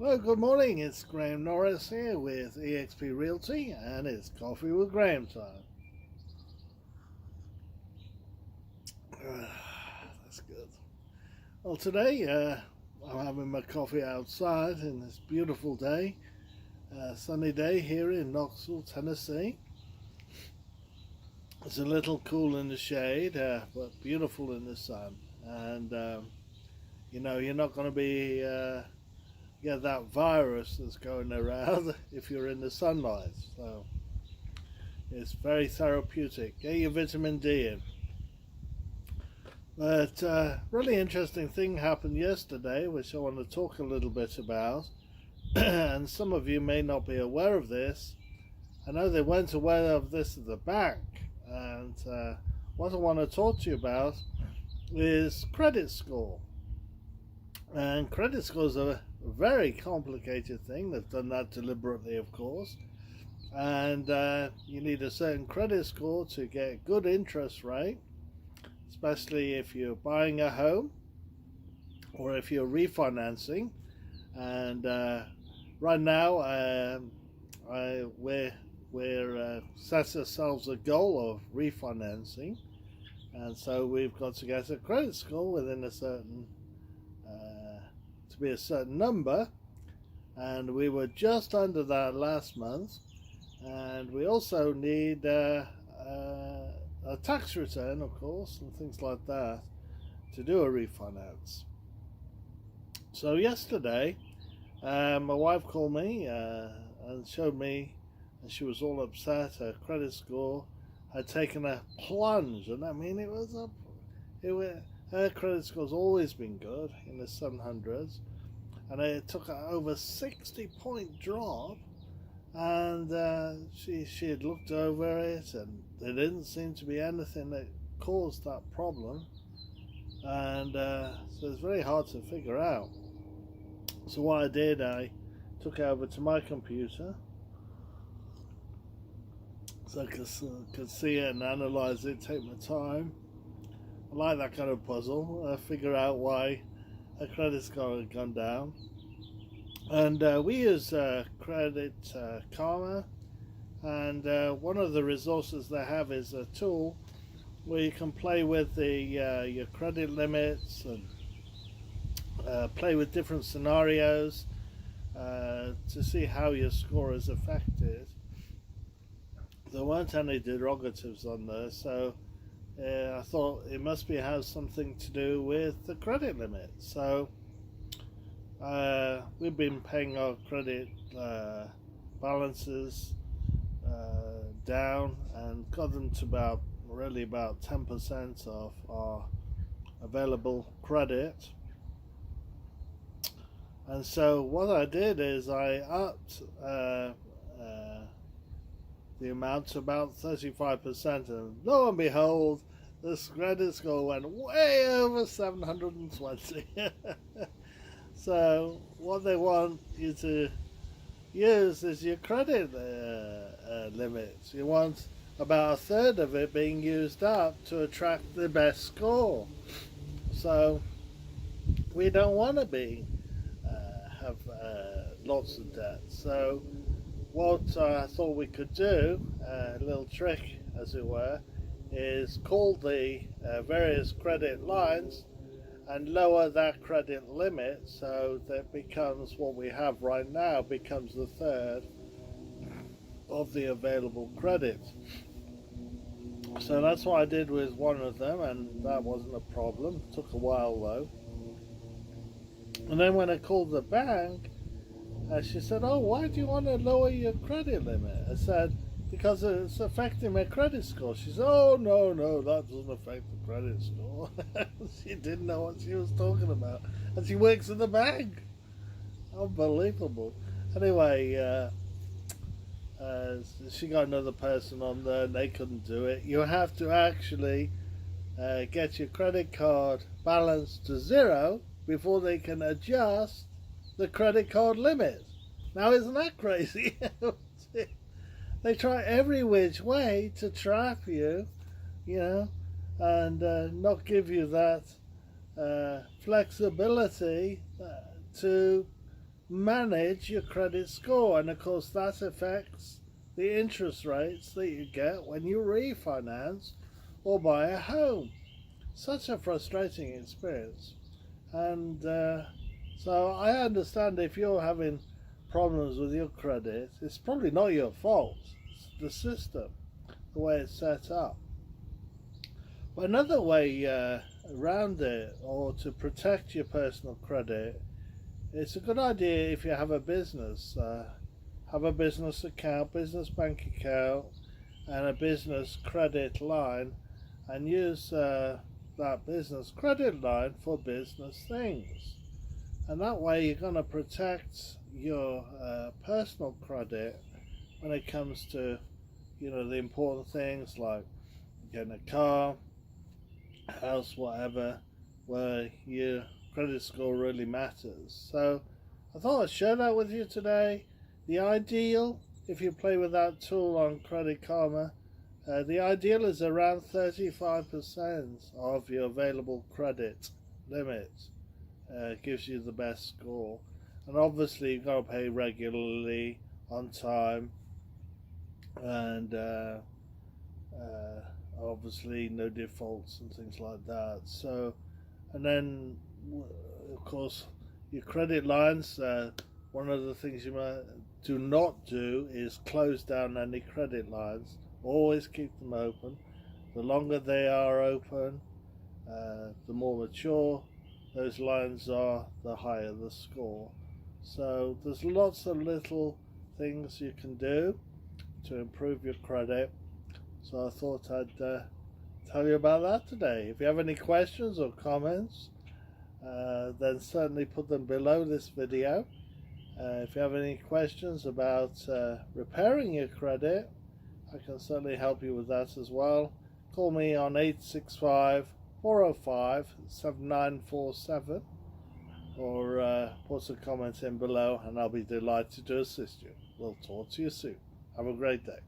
Well, good morning. It's Graham Norris here with eXp Realty, and it's Coffee with Graham time. That's good. Well, today I'm having my coffee outside in this beautiful day, sunny day here in Knoxville, Tennessee. It's a little cool in the shade, but beautiful in the sun. And you're not going to be get that virus that's going around if you're in the sunlight. So it's very therapeutic. Get your vitamin D in. But really interesting thing happened yesterday, which I want to talk a little bit about. And some of you may not be aware of this. I know they weren't aware of this at the bank. And what I want to talk to you about is credit score. And credit scores are a very complicated thing. They've done that deliberately, of course. And you need a certain credit score to get a good interest rate, especially if you're buying a home or if you're refinancing. And right now, we're set ourselves a goal of refinancing, and so we've got to get a credit score within a certain to be a certain number, and we were just under that last month. And we also need a tax return, of course, and things like that to do a refinance. So yesterday, my wife called me and showed me, and she was all upset. Her credit score had taken a plunge, and I mean, her credit score's always been good, in the 700s, and it took an over 60-point drop. And she had looked over it, and there didn't seem to be anything that caused that problem, and so it's very hard to figure out. So what I did, I took it over to my computer so I could see it and analyze it, take my time. I like that kind of puzzle, figure out why a credit score had gone down. And we use Credit Karma, and one of the resources they have is a tool where you can play with your credit limits and play with different scenarios to see how your score is affected. There weren't any derogatives on there, so I thought it must have something to do with the credit limit. So we've been paying our credit balances down and got them to about 10% of our available credit. And so what I did is I upped the amount to about 35%, and lo and behold, this credit score went way over 720. So what they want you to use is your credit limits. You want about a third of it being used up to attract the best score. So we don't want to have lots of debt. So what I thought we could do, a little trick as it were, is call the various credit lines and lower that credit limit, so that becomes what we have right now, becomes the third of the available credit. So that's what I did with one of them, and that wasn't a problem. It took a while though. And then when I called the bank, she said, "Oh, why do you want to lower your credit limit?" I said, "Because it's affecting my credit score." She said, "Oh, no, that doesn't affect the credit score." She didn't know what she was talking about. And she works in the bank. Unbelievable. Anyway, she got another person on there, and they couldn't do it. You have to actually get your credit card balance to zero before they can adjust the credit card limit. Now, isn't that crazy? They try every which way to trap you, and not give you that flexibility to manage your credit score, and of course that affects the interest rates that you get when you refinance or buy a home. Such a frustrating experience. And so I understand if you're having problems with your credit, it's probably not your fault. It's the system, the way it's set up. But another way around it, or to protect your personal credit, it's a good idea if you have a business. Have a business account, business bank account, and a business credit line, and use that business credit line for business things. And that way you're going to protect your personal credit when it comes to, the important things like getting a car, house, whatever, where your credit score really matters. So I thought I'd share that with you today. The ideal, if you play with that tool on Credit Karma, the ideal is around 35% of your available credit limit. Gives you the best score. And obviously you've got to pay regularly, on time, and obviously no defaults and things like that. So, and then of course your credit lines, one of the things you might do not do is close down any credit lines. Always keep them open. The longer they are open, the more mature those lines are, the higher the score. So there's lots of little things you can do to improve your credit. So I thought I'd tell you about that today. If you have any questions or comments, then certainly put them below this video. If you have any questions about repairing your credit, I can certainly help you with that as well. Call me on 865-405-7947, or put a comment in below and I'll be delighted to assist you. We'll talk to you soon. Have a great day.